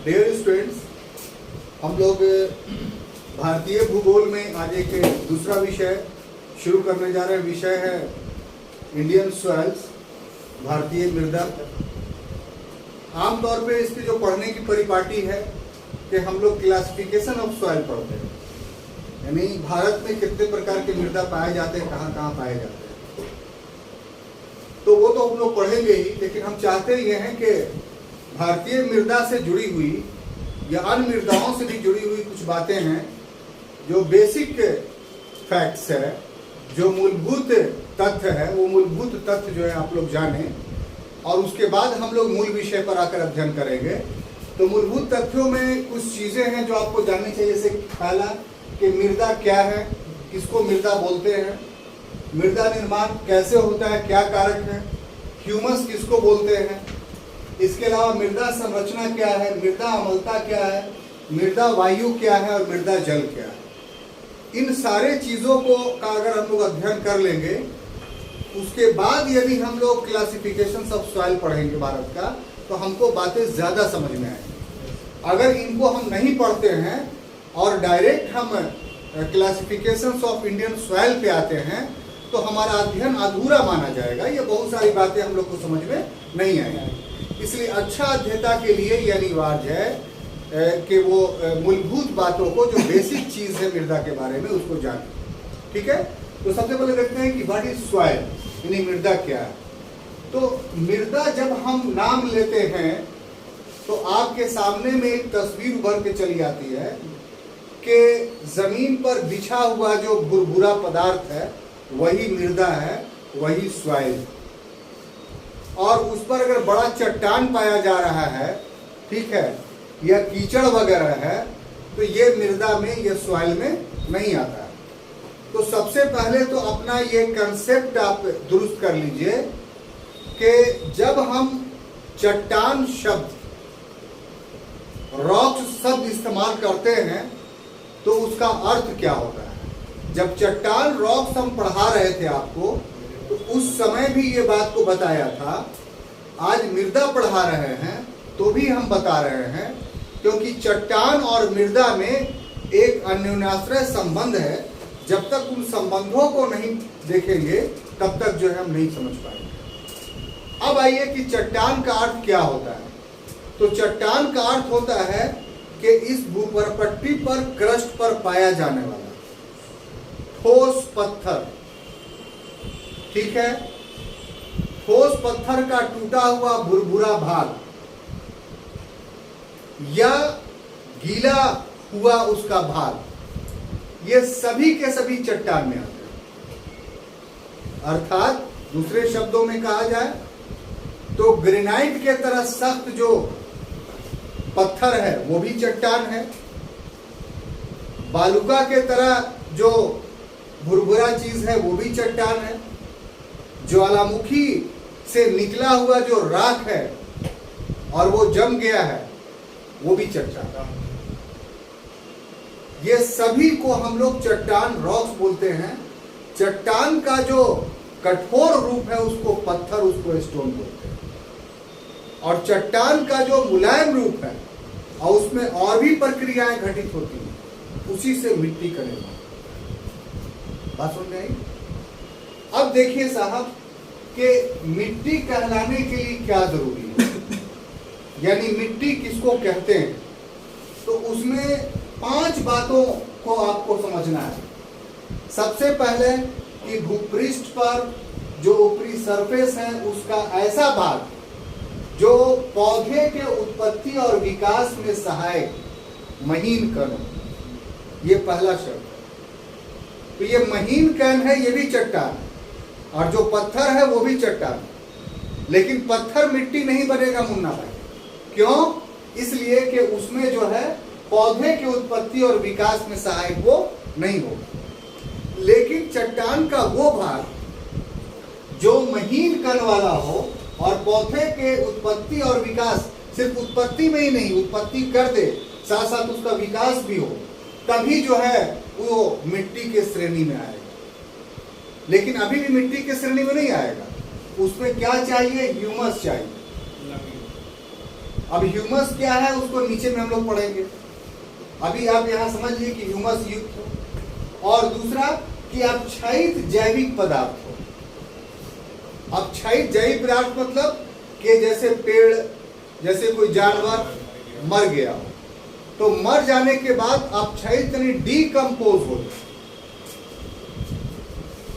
Dear students, हम लोग भारतीय भूगोल में आज एक दूसरा विषय शुरू करने जा रहे हैं। विषय है इंडियन सॉइल्स, भारतीय मृदा। आमतौर पे इसकी जो पढ़ने की परिपाटी है कि हम लोग क्लासिफिकेशन ऑफ सॉइल पढ़ते हैं, यानी भारत में कितने प्रकार के मृदा पाए जाते हैं, कहाँ कहाँ पाए जाते हैं। तो वो तो हम लोग पढ़ेंगे ही, लेकिन हम चाहते ये हैं कि भारतीय मृदा से जुड़ी हुई या अन्य मृदाओं से भी जुड़ी हुई कुछ बातें हैं, जो बेसिक फैक्ट्स है, जो मूलभूत तथ्य है, वो मूलभूत तथ्य जो है आप लोग जानें, और उसके बाद हम लोग मूल विषय पर आकर अध्ययन करेंगे। तो मूलभूत तथ्यों में कुछ चीजें हैं जो आपको जाननी चाहिए। जैसे पहला कि मृदा क्या है, किसको मृदा बोलते हैं, मृदा निर्माण कैसे होता है, क्या कारक है, ह्यूमस किसको बोलते हैं, इसके अलावा मृदा संरचना क्या है, मृदा अम्लता क्या है, मृदा वायु क्या है और मृदा जल क्या है। इन सारे चीजों को का अगर हम लोग अध्ययन कर लेंगे, उसके बाद यदि हम लोग क्लासिफिकेशन ऑफ सॉइल पढ़ेंगे भारत का, तो हमको बातें ज्यादा समझ में आएंगी। अगर इनको हम नहीं पढ़ते हैं और डायरेक्ट हम क्लासिफिकेशन ऑफ इंडियन सॉइल पे आते हैं, तो हमारा अध्ययन अधूरा माना जाएगा। ये बहुत सारी बातें हम लोग को समझ में नहीं आएंगी। इसलिए अच्छा अध्येता के लिए ये अनिवार्य है कि वो मूलभूत बातों को, जो बेसिक चीज है मृदा के बारे में, उसको जाने। ठीक है, तो सबसे पहले देखते हैं कि व्हाट इज सॉइल, यानी मृदा क्या है। तो मृदा जब हम नाम लेते हैं तो आपके सामने में एक तस्वीर उभर के चली आती है कि जमीन पर बिछा हुआ जो भुरभुरा पदार्थ है वही मृदा है, वही सॉइल। और उस पर अगर बड़ा चट्टान पाया जा रहा है, ठीक है, या कीचड़ वगैरह है, तो ये मृदा में, ये सॉइल में नहीं आता है। तो सबसे पहले तो अपना ये कंसेप्ट आप दुरुस्त कर लीजिए कि जब हम चट्टान शब्द, रॉक्स शब्द इस्तेमाल करते हैं तो उसका अर्थ क्या होता है। जब चट्टान रॉक्स हम पढ़ा रहे थे आपको, तो उस समय भी ये बात को बताया था। आज मृदा पढ़ा रहे हैं तो भी हम बता रहे हैं, क्योंकि चट्टान और मृदा में एक अन्योन्याश्रय संबंध है। जब तक उन संबंधों को नहीं देखेंगे तब तक जो है हम नहीं समझ पाएंगे। अब आइए कि चट्टान का अर्थ क्या होता है। तो चट्टान का अर्थ होता है कि इस भूपरपट्टी पर, क्रस्ट पर पाया जाने वाला ठोस पत्थर, ठीक है, ठोस पत्थर का टूटा हुआ भुरभुरा भाग या गीला हुआ उसका भाग, ये सभी के सभी चट्टान में आते हैं। अर्थात दूसरे शब्दों में कहा जाए तो ग्रेनाइट के तरह सख्त जो पत्थर है वो भी चट्टान है, बालुका के तरह जो भुरभुरा चीज है वो भी चट्टान है, ज्वालामुखी से निकला हुआ जो राख है और वो जम गया है वो भी चट्टान। ये सभी को हम लोग चट्टान, रॉक्स बोलते हैं। चट्टान का जो कठोर रूप है उसको पत्थर, उसको स्टोन बोलते हैं। और चट्टान का जो मुलायम रूप है और उसमें और भी प्रक्रियाएं घटित होती हैं, उसी से मिट्टी का निर्माण। बात समझ में आई? अब देखिए साहब कि मिट्टी कहलाने के लिए क्या जरूरी है, यानी मिट्टी किसको कहते हैं। तो उसमें 5 बातों को आपको समझना है। सबसे पहले कि भूपृष्ठ पर जो ऊपरी सरफेस है उसका ऐसा भाग जो पौधे के उत्पत्ति और विकास में सहायक, महीन कण, ये पहला शब्द है। तो ये महीन कण है, ये भी चट्टान है, और जो पत्थर है वो भी चट्टान है। लेकिन पत्थर मिट्टी नहीं बनेगा मुन्ना भाई। क्यों? इसलिए कि उसमें जो है पौधे की उत्पत्ति और विकास में सहायक वो नहीं होगा। लेकिन चट्टान का वो भाग जो महीन कण वाला हो और पौधे के उत्पत्ति और विकास, सिर्फ उत्पत्ति में ही नहीं, उत्पत्ति कर दे, साथ साथ उसका विकास भी हो, तभी जो है वो मिट्टी के श्रेणी में आएगा। लेकिन अभी भी मिट्टी के श्रेणी में नहीं आएगा। उसमें क्या चाहिए? ह्यूमस चाहिए। अब ह्यूमस क्या है उसको नीचे में हम लोग पढ़ेंगे। अभी आप यहाँ समझ लीजिए कि ह्यूमस युक्त हो, और दूसरा कि अपक्षयित जैविक पदार्थ हो। अपक्षयित जैविक पदार्थ मतलब कि जैसे पेड़, जैसे कोई जानवर मर गया, तो मर जाने के बाद अपक्षयित यानी डीकम्पोज हो,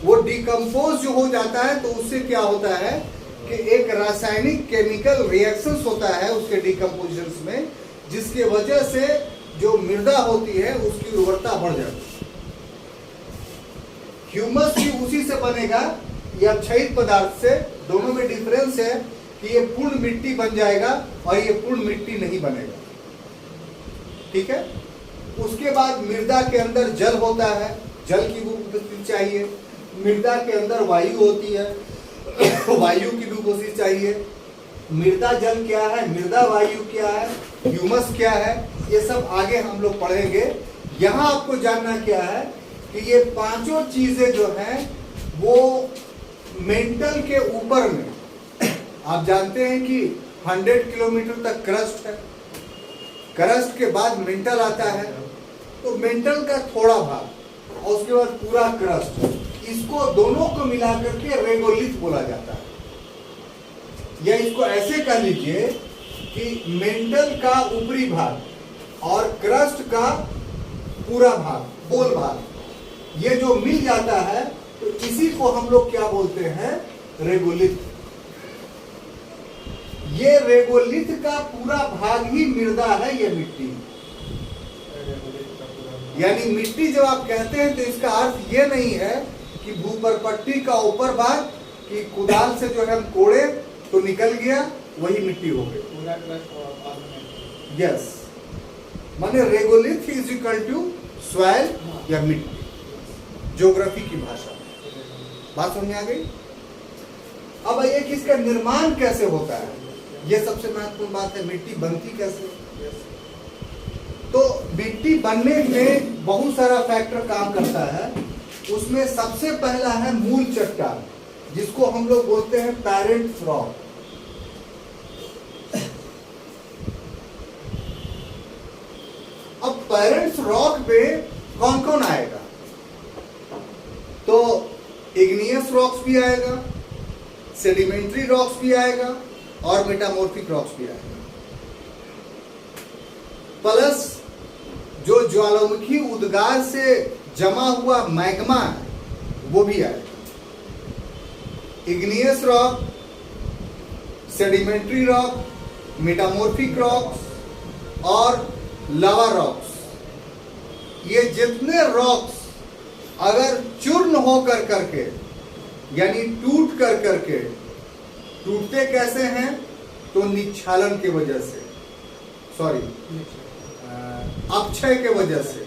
वो डीकम्पोज जो हो जाता है तो उससे क्या होता है कि एक रासायनिक केमिकल रिएक्शंस होता है उसके डीकम्पोजिशन में, जिसके वजह से जो मृदा होती है उसकी उर्वरता बढ़ जाती है। ह्यूमस भी उसी से बनेगा या अपक्षयित पदार्थ से। दोनों में डिफरेंस है कि ये पूर्ण मिट्टी बन जाएगा और ये पूर्ण मिट्टी नहीं बनेगा, ठीक है। उसके बाद मृदा के अंदर जल होता है, जल की भी उपस्थिति चाहिए। मृदा के अंदर वायु होती है, वायु की भी उपस्थिति चाहिए। मृदा जल क्या है, मृदा वायु क्या है, ह्यूमस क्या है, ये सब आगे हम लोग पढ़ेंगे। यहाँ आपको जानना क्या है कि ये पांचों चीजें जो हैं वो मेंटल के ऊपर में, आप जानते हैं कि 100 किलोमीटर तक क्रस्ट है, क्रस्ट के बाद मेंटल आता है, तो मेंटल का थोड़ा भाग और उसके बाद पूरा क्रस्ट, इसको दोनों को मिलाकर के रेगोलिथ बोला जाता है। या इसको ऐसे कह लीजिए कि मेंटल का ऊपरी भाग और क्रस्ट का पूरा भाग, होल भाग, ये जो मिल जाता है तो इसी को हम लोग क्या बोलते हैं, रेगोलिथ। ये रेगोलिथ का पूरा भाग ही मृदा है, ये मिट्टी। यानी मिट्टी जब आप कहते हैं तो इसका अर्थ ये नहीं है कि भूपरपट्टी का ऊपर भाग कि कुदाल से जो है हम कोड़े तो निकल गया वही मिट्टी हो गई। यस, माने regolith is equal to soil या मिट्टी, ज्योग्राफी की भाषा में। बात समझ में आ गई। अब आइए कि इसका निर्माण कैसे होता है, यह सबसे महत्वपूर्ण बात है। मिट्टी बनती कैसे? तो मिट्टी बनने में बहुत सारा फैक्टर काम करता है। उसमें सबसे पहला है मूल चट्टान, जिसको हम लोग बोलते हैं पेरेंट्स रॉक। अब पेरेंट्स रॉक पे कौन कौन आएगा? तो इग्नियस रॉक्स भी आएगा, सेडिमेंट्री रॉक्स भी आएगा और मेटामॉर्फिक रॉक्स भी आएगा। प्लस जो ज्वालामुखी उद्गार से जमा हुआ मैग्मा है वो भी आएगा। Igneous rock, sedimentary rock, metamorphic rocks और लावा रॉक्स, ये जितने रॉक्स अगर चूर्ण होकर करके यानी टूट कर करके, टूटते कैसे हैं तो निक्षालन के वजह से, सॉरी अपक्षय के वजह से,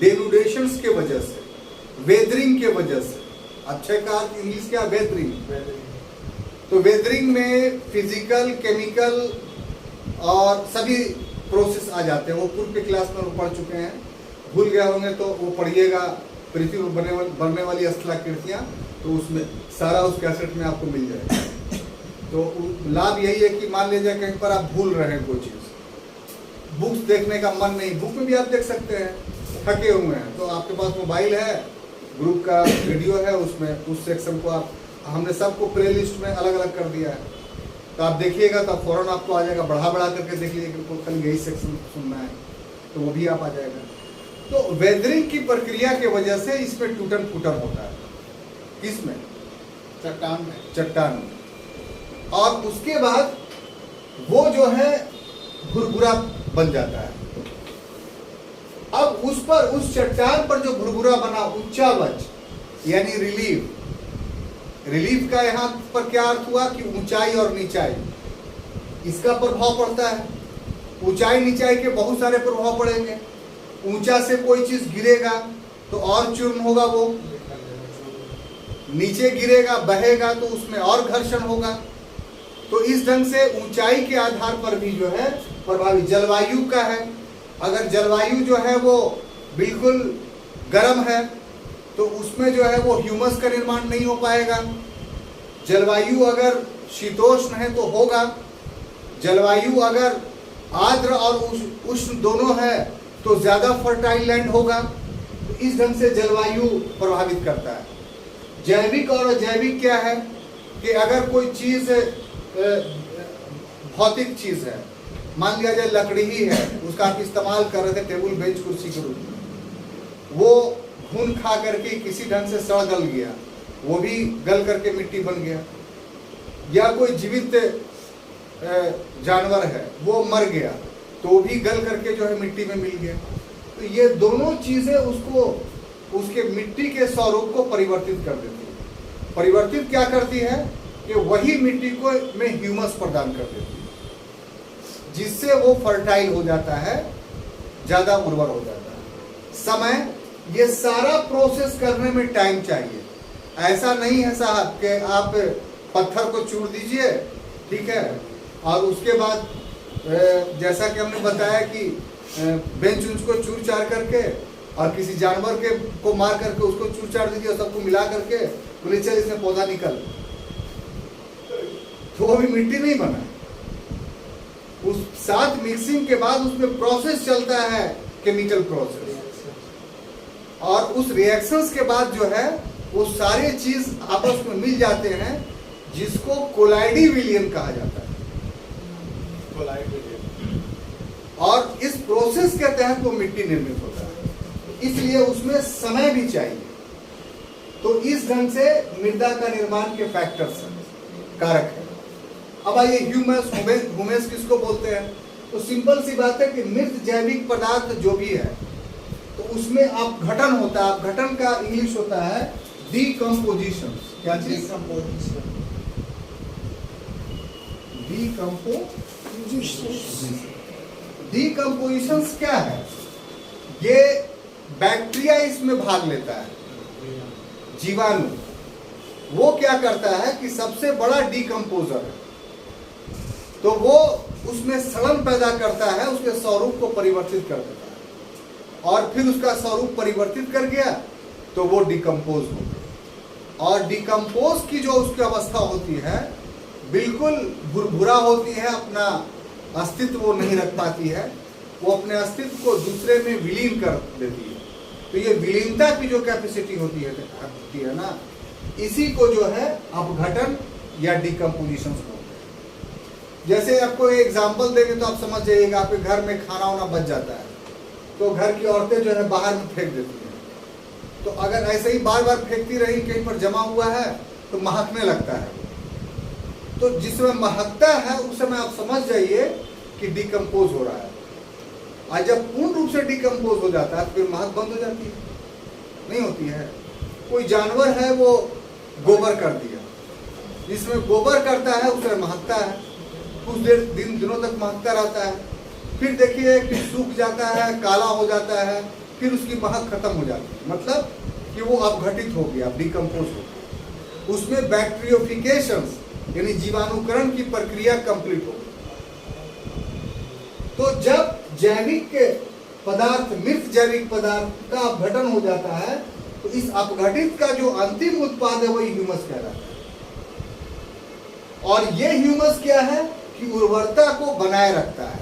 डेनुडेशंस के वजह से, वेदरिंग के वजह से। अपक्षय का अर्थ इंग्लिश क्या? वेदरिंग। तो वेदरिंग में फिजिकल, केमिकल और सभी प्रोसेस आ जाते हैं। वो पूर्व के क्लास में पढ़ चुके हैं, भूल गए होंगे तो वो पढ़िएगा, पृथ्वी पर बनने वाली स्थलाकृतियां, तो उसमें सारा उस कैसेट में आपको मिल जाएगा। तो लाभ यही है कि मान लीजिए कहीं पर आप भूल रहे हैं कोई चीज़, बुक्स देखने का मन नहीं, बुक में भी आप देख सकते हैं, थके हुए हैं तो आपके पास मोबाइल है, ग्रुप का वीडियो है, उसमें उस सेक्शन को आप, हमने सबको प्ले लिस्ट में अलग अलग कर दिया है, तो आप देखिएगा तो फौरन आपको आ जाएगा। बढ़ा करके देख लीजिए कि खाली यही सेक्शन सुनना है तो वो भी आप आ जाएगा। तो वेदरिंग की प्रक्रिया के वजह से इसमें टूटन फूटन होता है। किसमें? चट्टान में। चट्टान में। और उसके बाद वो जो है भुरभुरा बन जाता है। अब उस पर, उस चट्टान पर जो भुरभुरा बना, उच्चावच यानी रिलीफ, रिलीफ का यहाँ पर क्या अर्थ हुआ कि ऊंचाई और नीचाई, इसका प्रभाव पड़ता है। ऊंचाई नीचाई के बहुत सारे प्रभाव पड़ेंगे। ऊंचा से कोई चीज गिरेगा तो और चूर्ण होगा, वो नीचे गिरेगा, बहेगा तो उसमें और घर्षण होगा। तो इस ढंग से ऊंचाई के आधार पर भी जो है प्रभावी। जलवायु का है, अगर जलवायु जो है वो बिल्कुल गर्म है तो उसमें जो है वो ह्यूमस का निर्माण नहीं हो पाएगा। जलवायु अगर शीतोष्ण है तो होगा। जलवायु अगर आर्द्र और उष्ण दोनों है तो ज्यादा फर्टाइल लैंड होगा। तो इस ढंग से जलवायु प्रभावित करता है। जैविक और अजैविक क्या है कि अगर कोई चीज भौतिक चीज है, मान लिया जाए लकड़ी ही है, उसका आप इस्तेमाल कर रहे थे टेबल बेंच कुर्सी के रूप में, वो घुन खा करके किसी ढंग से सड़ गल गया, वो भी गल करके मिट्टी बन गया। या कोई जीवित जानवर है वो मर गया तो भी गल करके जो है मिट्टी में मिल गया। तो ये दोनों चीजें उसको उसके मिट्टी के स्वरूप को परिवर्तित कर देती है। परिवर्तित क्या करती है कि वही मिट्टी को में ह्यूमस प्रदान कर देती है, जिससे वो फर्टाइल हो जाता है, ज्यादा उर्वर हो जाता है। समय, ये सारा प्रोसेस करने में टाइम चाहिए। ऐसा नहीं है साहब कि आप पत्थर को चूर दीजिए, ठीक है, और उसके बाद जैसा कि हमने बताया कि बेंच उंच को चूर चार करके और किसी जानवर के को मार करके उसको चूर चार दीजिए और सबको मिला करके बोले चल इसमें पौधा निकल, तो वो भी मिट्टी नहीं बना। उस साथ मिक्सिंग के बाद उसमें प्रोसेस चलता है, केमिकल प्रोसेस, और उस रिएक्शंस के बाद जो है वो सारे चीज आपस में मिल जाते हैं, जिसको कोलाइडी विलियन कहा जाता है। और इस प्रोसेस के तहत वो मिट्टी निर्मित होता है, इसलिए उसमें समय भी चाहिए। तो इस ढंग से मृदा का निर्माण के फैक्टर्स कारक है। अब आइए ह्यूमस, ह्यूमस किसको बोलते हैं? तो सिंपल सी बात है कि मृत जैविक पदार्थ जो भी है तो उसमें अपघटन होता है। अपघटन का इंग्लिश होता है डीकम्पोजिशन। क्या चीज? डीकम्पोजिशन क्या है? ये बैक्टीरिया इसमें भाग लेता है, जीवाणु। वो क्या करता है कि सबसे बड़ा डीकम्पोजर है, तो वो उसमें सड़न पैदा करता है, उसके स्वरूप को परिवर्तित कर देता है, और फिर उसका स्वरूप परिवर्तित कर गया तो वो डिकम्पोज हो गया। और डिकम्पोज की जो उसकी अवस्था होती है बिल्कुल भुरभुरा होती है, अपना अस्तित्व वो नहीं रख पाती है, वो अपने अस्तित्व को दूसरे में विलीन कर देती है। तो ये विलीनता की जो कैपेसिटी होती है ना, इसी को जो है अपघटन या डिकम्पोजिशन बोलते हैं। जैसे आपको एग्जांपल देंगे तो आप समझ जाइएगा। आपके घर में खाना वाना बच जाता है तो घर की औरतें जो है बाहर में फेंक देती हैं। तो अगर ऐसे ही बार बार फेंकती रही, कहीं पर जमा हुआ है तो महकने लगता है। तो जिस समय महकता है उस समय आप समझ जाइए कि डिकम्पोज हो रहा है। और जब पूर्ण रूप से डिकम्पोज हो जाता है तो फिर महक बंद हो जाती है, नहीं होती है। कोई जानवर है वो गोबर कर दिया, जिसमें गोबर करता है उसमें महकता है, कुछ देर दिनों तक महकता रहता है, फिर देखिए कि सूख जाता है, काला हो जाता है, फिर उसकी महक खत्म हो जाती है। मतलब कि वो अपघटित हो गया, डिकम्पोज हो गया। उसमें बैक्टीरियोफिकेशन यानी जीवाणुकरण की प्रक्रिया कंप्लीट हो गई। तो जब जैविक पदार्थ, मृत जैविक पदार्थ का अपघटन हो जाता है तो इस अपघटित का जो अंतिम उत्पाद है वही ह्यूमस कहलाता है। और ये ह्यूमस क्या है कि उर्वरता को बनाए रखता है।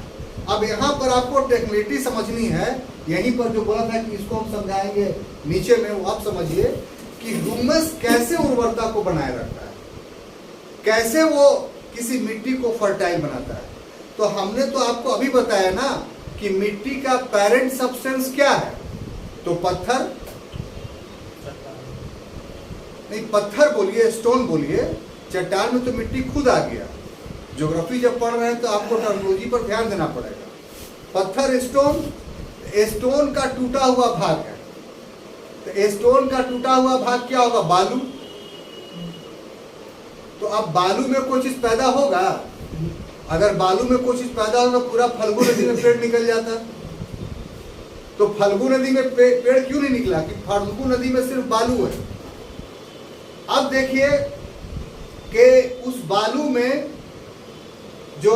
अब यहाँ पर आपको टेक्निकलिटी समझनी है, यहीं पर जो बोला था कि इसको हम समझाएंगे नीचे में, वो आप समझिए कि ह्यूमस कैसे उर्वरता को बनाए रखता है, कैसे वो किसी मिट्टी को फर्टाइल बनाता है। तो हमने तो आपको अभी बताया ना कि मिट्टी का पेरेंट सब्सटेंस क्या है? तो पत्थर नहीं, पत्थर बोलिए, स्टोन बोलिए, चट्टान में तो मिट्टी खुद आ गया। ज्योग्राफी जब पढ़ रहे हैं तो आपको टर्मिनोलॉजी पर ध्यान देना पड़ेगा। पत्थर, स्टोन, स्टोन का टूटा हुआ भाग है। तो स्टोन का टूटा हुआ भाग क्या होगा? बालू। तो अब बालू में कोई चीज पैदा होगा? अगर बालू में कोई चीज पैदा होगा तो पूरा फल्गु नदी में पेड़ निकल जाता। तो फल्गु नदी में पेड़ क्यों नहीं निकला? कि फल्गु नदी में सिर्फ बालू है। अब देखिए कि उस बालू में जो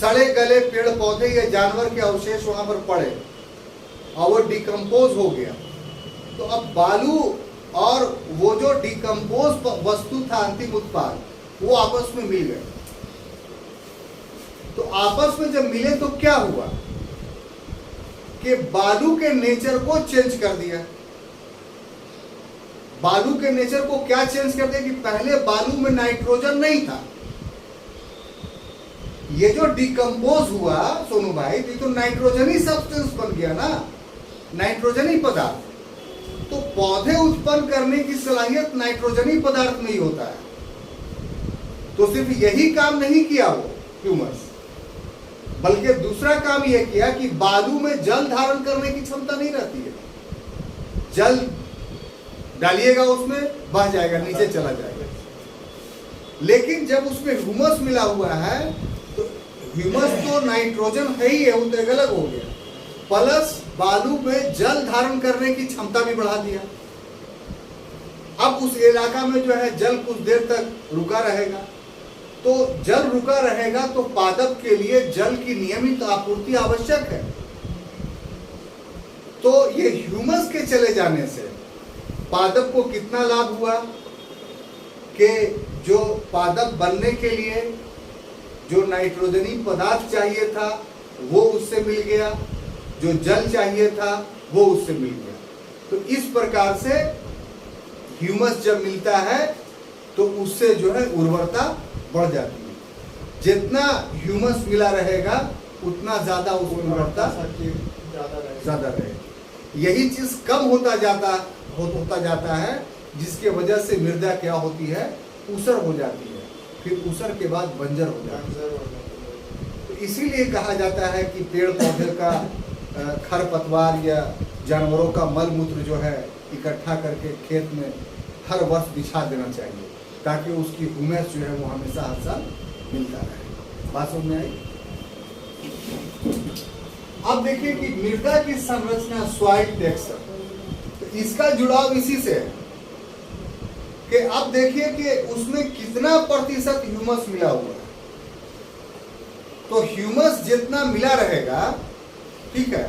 सड़े गले पेड़ पौधे या जानवर के अवशेष वहां पर पड़े और वो डिकम्पोज हो गया। तो अब बालू और वो जो डिकम्पोज वस्तु था, अंतिम उत्पाद, वो आपस में मिल गए। तो आपस में जब मिले तो क्या हुआ कि बालू के नेचर को चेंज कर दिया। बालू के नेचर को क्या चेंज कर दिया कि पहले बालू में नाइट्रोजन नहीं था। ये जो डिकम्पोज हुआ सोनू भाई, ये तो नाइट्रोजन ही सब्सटेंस बन गया ना, नाइट्रोजन ही पदार्थ। तो पौधे उत्पन्न करने की सलाहियत नाइट्रोजन ही पदार्थ में ही होता है। तो सिर्फ यही काम नहीं किया वो ह्यूमस, बल्कि दूसरा काम यह किया कि बालू में जल धारण करने की क्षमता नहीं रहती है। जल डालिएगा उसमें बह जाएगा, नीचे चला जाएगा। लेकिन जब उसमें ह्यूमस मिला हुआ है तो ह्यूमस तो नाइट्रोजन है ही है, वो तो एक अलग हो गया, प्लस बालू में जल धारण करने की क्षमता भी बढ़ा दिया। अब उस इलाका में जो है जल कुछ देर तक रुका रहेगा, तो जल रुका रहेगा तो पादप के लिए जल की नियमित आपूर्ति आवश्यक है। तो ये ह्यूमस के चले जाने से पादप को कितना लाभ हुआ कि जो पादप बनने के लिए जो नाइट्रोजनी पदार्थ चाहिए था वो उससे मिल गया, जो जल चाहिए था वो उससे मिल गया। तो इस प्रकार से ह्यूमस जब मिलता है तो उससे जो है उर्वरता बढ़ जाती है। जितना ह्यूमस मिला रहेगा उतना ज्यादा उस उर्वरता ज्यादा रहेगी। यही चीज कम होता जाता है, जिसके वजह से मृदा क्या होती है, ऊसर हो जाती है, फिर ऊसर के बाद बंजर हो जाती है। तो इसीलिए कहा जाता है कि पेड़ पौधे का खरपतवार या जानवरों का मल मूत्र जो है इकट्ठा करके खेत में हर वर्ष बिछा देना चाहिए, ताकि उसकी ह्यूमस जो है वो हमेशा हर साल मिलता रहे। बात समझ में आई? अब देखिए कि मृदा की संरचना, सॉइल टेक्सचर, तो इसका जुड़ाव इसी से है कि अब देखिए कि उसमें कितना प्रतिशत ह्यूमस मिला हुआ है। तो ह्यूमस जितना मिला रहेगा, ठीक है,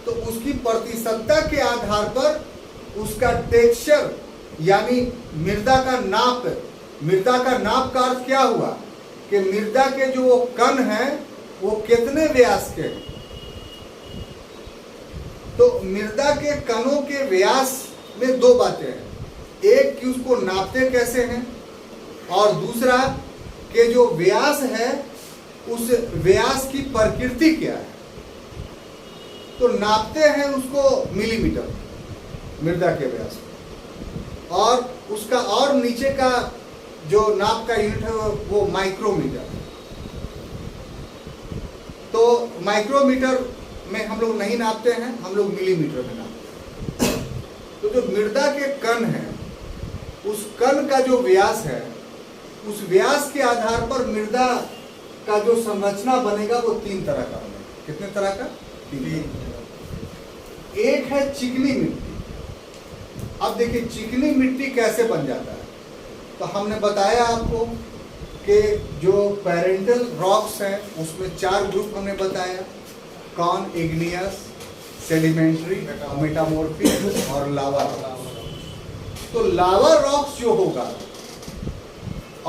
तो उसकी प्रतिशतता के आधार पर उसका टेक्सचर यानी मृदा का नाप, मृदा का नाप का अर्थ क्या हुआ कि मृदा के जो वो कण हैं वो कितने व्यास के हैं। तो मृदा के कणों के व्यास में दो बातें हैं, एक कि उसको नापते कैसे हैं, और दूसरा कि जो व्यास है उस व्यास की प्रकृति क्या है। तो नापते हैं उसको मिलीमीटर, मृदा के व्यास, और उसका और नीचे का जो नाप का यूनिट है वो माइक्रोमीटर। तो माइक्रोमीटर में हम लोग नहीं नापते हैं, हम लोग मिलीमीटर में नापते हैं। तो जो मृदा के कण है, उस कण का जो व्यास है, उस व्यास के आधार पर मृदा का जो संरचना बनेगा वो तीन तरह का बनेगा। कितने तरह का? तीन। एक है चिकनी मिट्टी। अब देखिए चिकनी मिट्टी कैसे बन जाता है। तो हमने बताया आपको कि जो पेरेंटल रॉक्स हैं उसमें 4 ग्रुप हमने बताया, कॉन, इग्नियस, सेडिमेंट्री, मेटामॉर्फिक और लावा रॉक्स। तो लावा रॉक्स जो होगा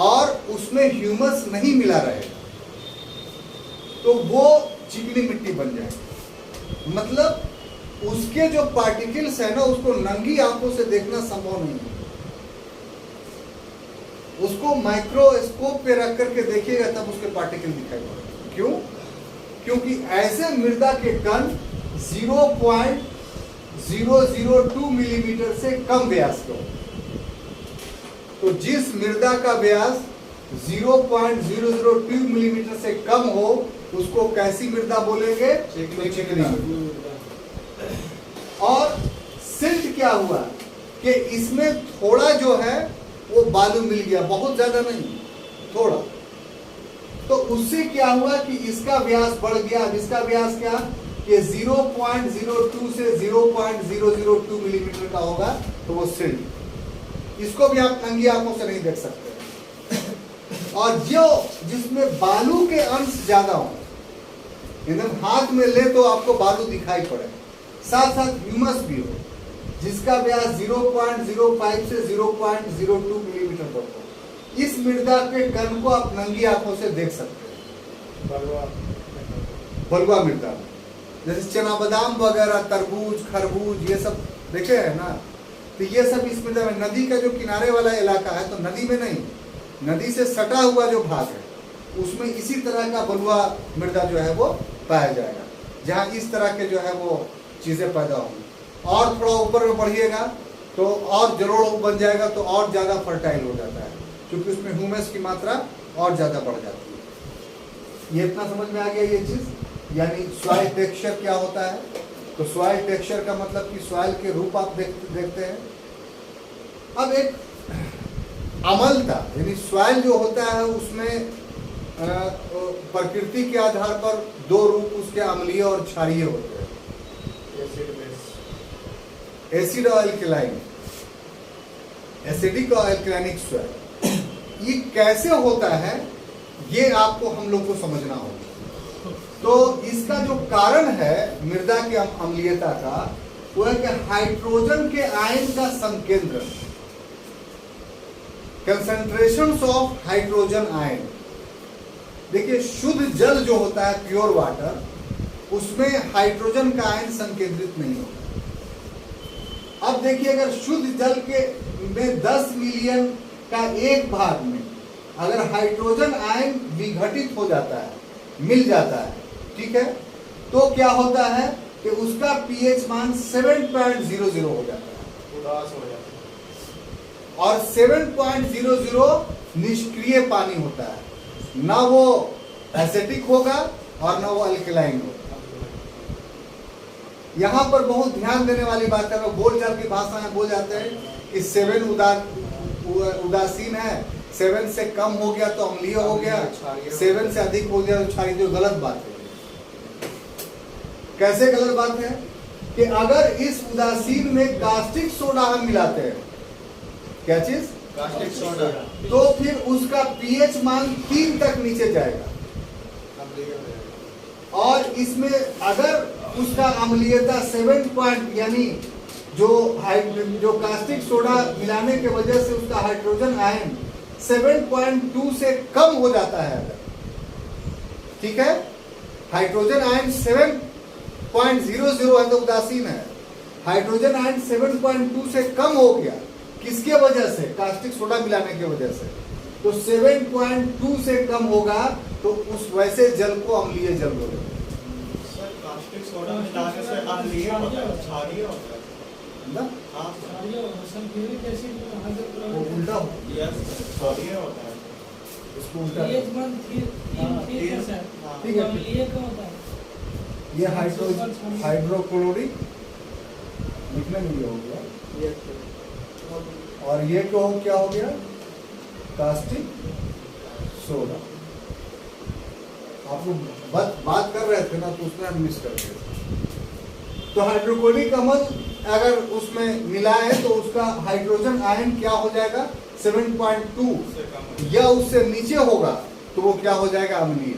और उसमें ह्यूमस नहीं मिला रहेगा तो वो चिकनी मिट्टी बन जाएगी। मतलब उसके जो पार्टिकल्स है ना, उसको नंगी आंखों से देखना संभव नहीं है। उसको माइक्रोस्कोप पे रख करके देखिएगा तब उसके पार्टिकल दिखाई पड़ेंगे। क्यों? क्योंकि ऐसे मृदा के कण 0.002 मिलीमीटर से कम व्यास के होते। तो जिस मृदा का व्यास 0.002 मिलीमीटर से कम हो उसको कैसी मृदा बोलेंगे? चिकनी मृदा। और सिल्ट क्या हुआ कि इसमें थोड़ा जो है वो बालू मिल गया, बहुत ज्यादा नहीं, थोड़ा। तो उससे क्या हुआ कि इसका व्यास बढ़ गया। इसका व्यास क्या कि 0.02 से 0.002 मिलीमीटर का होगा, तो वो सिल्ट। इसको भी आप नंगी आंखों से नहीं देख सकते। और जो जिसमें बालू के अंश ज्यादा हो, एकदम हाथ में ले तो आपको बालू दिखाई पड़े, साथ साथ ह्यूमस भी हो, जिसका व्यास 0.05 से 0.02 मिलीमीटर तक हो, इस मृदा के कण को आप नंगी आंखों से देख सकते हैं। बलुआ मृदा में, जैसे चना बादाम वगैरह, तरबूज, खरबूज, ये सब देखे है ना, तो ये सब इस मृदा में। नदी का जो किनारे वाला इलाका है, तो नदी में नहीं, नदी से सटा हुआ जो भाग है उसमें इसी तरह का बलुआ मृदा जो है वो पाया जाएगा, जहाँ इस तरह के जो है वो चीजें पैदा होंगी। और थोड़ा ऊपर में बढ़िएगा तो और जलोढ़ बन जाएगा, तो और ज्यादा फर्टाइल हो जाता है, क्योंकि उसमें ह्यूमस की मात्रा और ज्यादा बढ़ जाती है। ये इतना समझ में आ गया ये चीज, यानी सॉइल टेक्सचर क्या होता है। तो सॉइल टेक्सचर का मतलब कि सॉइल के रूप आप देखते हैं। अब एक अम्लता, यानी सॉइल जो होता है उसमें प्रकृति के आधार पर दो रूप उसके अम्लीय और क्षारीय होते हैं, एसिड और एल्कलाइन, एसिडिक और एल्कलाइनिक सॉइल। ये कैसे होता है ये आपको हम लोग को समझना होगा। तो इसका जो कारण है मृदा के अम्लीयता का, वो है कि हाइड्रोजन के आयन का संकेंद्रण, कंसंट्रेशंस ऑफ हाइड्रोजन आयन। देखिए शुद्ध जल जो होता है, प्योर वाटर, उसमें हाइड्रोजन का आयन संकेंद्रित नहीं होता। अब देखिए अगर शुद्ध जल के में 10 मिलियन का एक भाग में अगर हाइड्रोजन आयन विघटित हो जाता है, मिल जाता है, ठीक है, तो क्या होता है कि उसका पीएच मान 7.00 हो जाता है, उदास हो जाता है। और 7.00 निष्क्रिय पानी होता है, ना वो एसिडिक होगा और ना वो अल्कलाइन होगा। यहां पर बहुत ध्यान देने वाली बात है, लोग बोलचाल की भाषा में बोल जाते हैं कि 7 उदासीन है, 7 से कम हो गया तो अम्लीय हो गया, 7 से अधिक हो गया तो क्षारीय। जो गलत बात है। कैसे गलत बात है कि अगर इस उदासीन में कास्टिक सोडा हम मिलाते हैं, क्या चीज, कास्टिक सोडा, तो फिर उसका पीएच मान 3 तक नीचे जाएगा। और इसमें अगर उसका अम्लीयता 7 पॉइंट, यानी जो कास्टिक सोडा मिलाने के वजह से उसका हाइड्रोजन आयन 7.2 से कम हो जाता है अगर, ठीक है, हाइड्रोजन आयन 7.00 है तो उदासीन है, हाइड्रोजन आयन 7.2 से कम हो गया, किसके वजह से, कास्टिक सोडा मिलाने की वजह से, तो 7.2 से कम होगा तो उस वैसे जल को अम्लीय जल बोलेंगे। सर कास्टिक सोडा मिलाने से अम्लीय होता है, क्षारीय होता है ना, हां सल्फ्यूरिक एसिड वो उल्टा हो, यस क्षारीय होता है, इसको उल्टा पीएच मान ठीक है सर, ठीक है। अम्लीय का होता है। ये हाइड्रोक्लोरिक लिखने में ये हो गया, और ये क्या हो गया, कास्टिक सोडा। आप लोग बात कर रहे थे ना, तो उसमें हम मिस कर गए। तो हाइड्रोक्लोरिक अम्ल अगर उसमें मिला है तो उसका हाइड्रोजन आयन क्या हो जाएगा, 7.2 या उससे नीचे होगा तो वो क्या हो जाएगा, अम्लीय।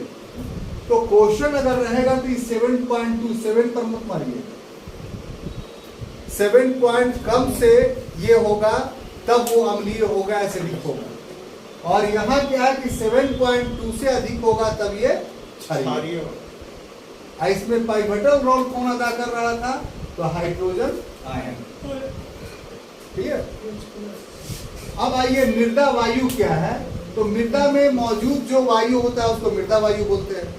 तो क्वेश्चन अगर रहेगा तो 7.2, 7 पर मत मारिए, 7 पॉइंट कम से ये होगा तब वो अम्लीय होगा, एसिडिक होगा। और यहाँ क्या है कि 7.2 से अधिक होगा तब ये क्षारीय होगा। इसमें पाइवटल रोल कौन अदा कर रहा था, तो हाइड्रोजन आयन। क्लियर। अब आइए मृदा वायु क्या है। तो मृदा में मौजूद जो वायु होता है उसको मृदा वायु बोलते हैं।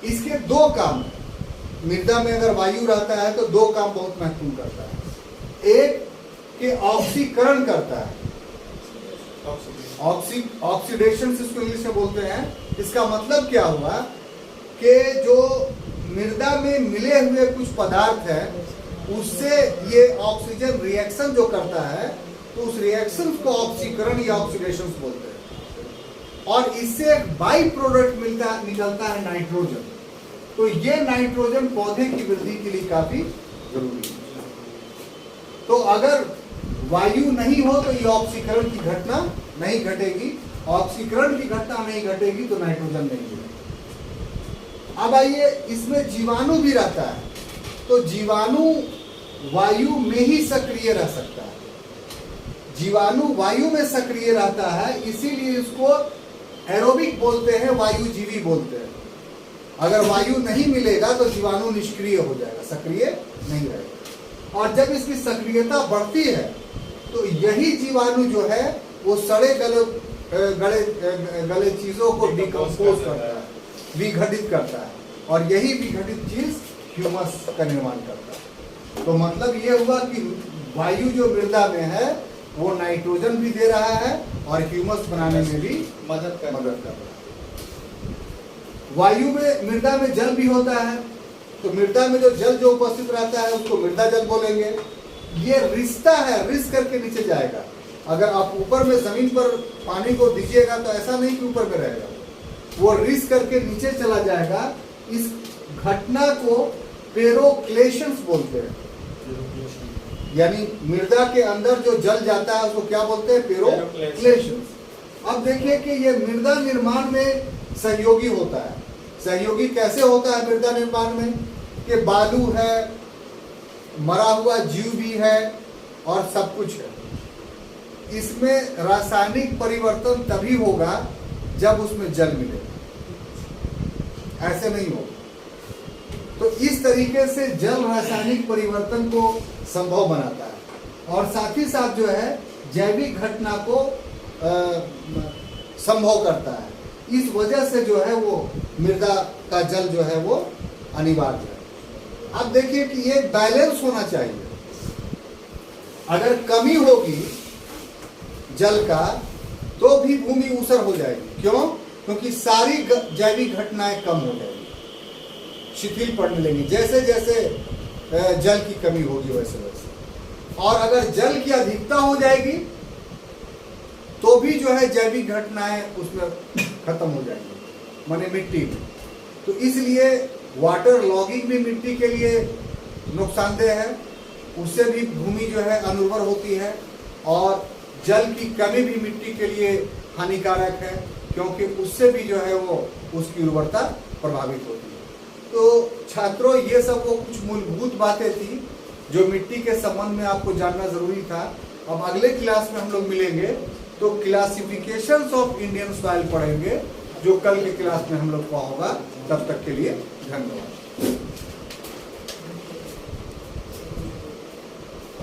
इसके 2 काम, मृदा में अगर वायु रहता है तो 2 काम बहुत महत्वपूर्ण करता है। एक कि ऑक्सीकरण करता है, ऑक्सीडेशन से इसको इंग्लिश में बोलते हैं। इसका मतलब क्या हुआ कि जो मृदा में मिले हुए कुछ पदार्थ हैं उससे ये ऑक्सीजन रिएक्शन जो करता है तो उस रिएक्शन को ऑक्सीकरण या ऑक्सीडेशन बोलते हैं। और इससे एक बाई प्रोडक्ट निकलता है नाइट्रोजन। तो ये नाइट्रोजन पौधे की वृद्धि के लिए काफी जरूरी है। तो अगर वायु नहीं हो तो ये ऑक्सीकरण की घटना नहीं घटेगी, ऑक्सीकरण की घटना नहीं घटेगी तो नाइट्रोजन नहीं मिलेगा। अब आइए इसमें जीवाणु भी रहता है। तो जीवाणु वायु में ही सक्रिय रह सकता है। जीवाणु वायु में सक्रिय रहता है, इसीलिए इसको एरोबिक बोलते हैं, वायुजीवी बोलते हैं। अगर वायु नहीं मिलेगा तो जीवाणु निष्क्रिय हो जाएगा, सक्रिय नहीं रहेगा। और जब इसकी सक्रियता बढ़ती है तो यही जीवाणु जो है वो सड़े गले चीजों को डिकम्पोज करता है, विघटित करता है, और यही विघटित चीज ह्यूमस का निर्माण करता है। तो मतलब ये हुआ कि वायु जो मृदा में है वो नाइट्रोजन भी दे रहा है और ह्यूमस बनाने में भी मदद कर रहा है। वायु में, मृदा में जल भी होता है, तो मृदा में जो जल जो उपस्थित रहता है उसको मृदा जल बोलेंगे। ये रिश्ता है, रिस करके नीचे जाएगा। अगर आप ऊपर में जमीन पर पानी को दीजिएगा तो ऐसा नहीं कि ऊपर में रहेगा, वो रिस करके नीचे चला जाएगा। इस घटना को पेरोक्लेशंस बोलते हैं, यानी मृदा के अंदर जो जल जाता है उसको क्या बोलते हैं? पेरोक्लेशंस। अब देखिए कि ये मृदा निर्माण में सहयोगी होता है। सहयोगी कैसे होता है मृदा निर्माण में? कि बालू है, मरा हुआ जीव भी है और सब कुछ है। इसमें रासायनिक परिवर्तन तभी होगा जब उसमें जल मिलेगा, ऐसे नहीं होगा। तो इस तरीके से जल रासायनिक परिवर्तन को संभव बनाता है और साथ ही साथ जो है जैविक घटना को संभव करता है। इस वजह से जो है वो मृदा का जल जो है वो अनिवार्य है। अब देखिए कि ये बैलेंस होना चाहिए। अगर कमी होगी जल का तो भी भूमि ऊसर हो जाएगी। क्यों? क्योंकि सारी जैविक घटनाएं कम हो जाएगी, शिथिल पड़ने लगेगी, जैसे जैसे जल की कमी होगी वैसे वैसे। और अगर जल की अधिकता हो जाएगी तो भी जो है जैविक घटनाएं उसमें खत्म हो जाएंगी, माने मिट्टी में। तो इसलिए वाटर लॉगिंग भी मिट्टी के लिए नुकसानदेह है, उससे भी भूमि जो है अनुर्वर होती है। और जल की कमी भी मिट्टी के लिए हानिकारक है, क्योंकि उससे भी जो है वो उसकी उर्वरता प्रभावित होती है। तो छात्रों, ये सब वो कुछ मूलभूत बातें थी जो मिट्टी के संबंध में आपको जानना जरूरी था। अब अगले क्लास में हम लोग मिलेंगे तो क्लासिफिकेशंस ऑफ इंडियन सॉइल पढ़ेंगे, जो कल के क्लास में हम लोग का होगा। तब तक के लिए धन्यवाद।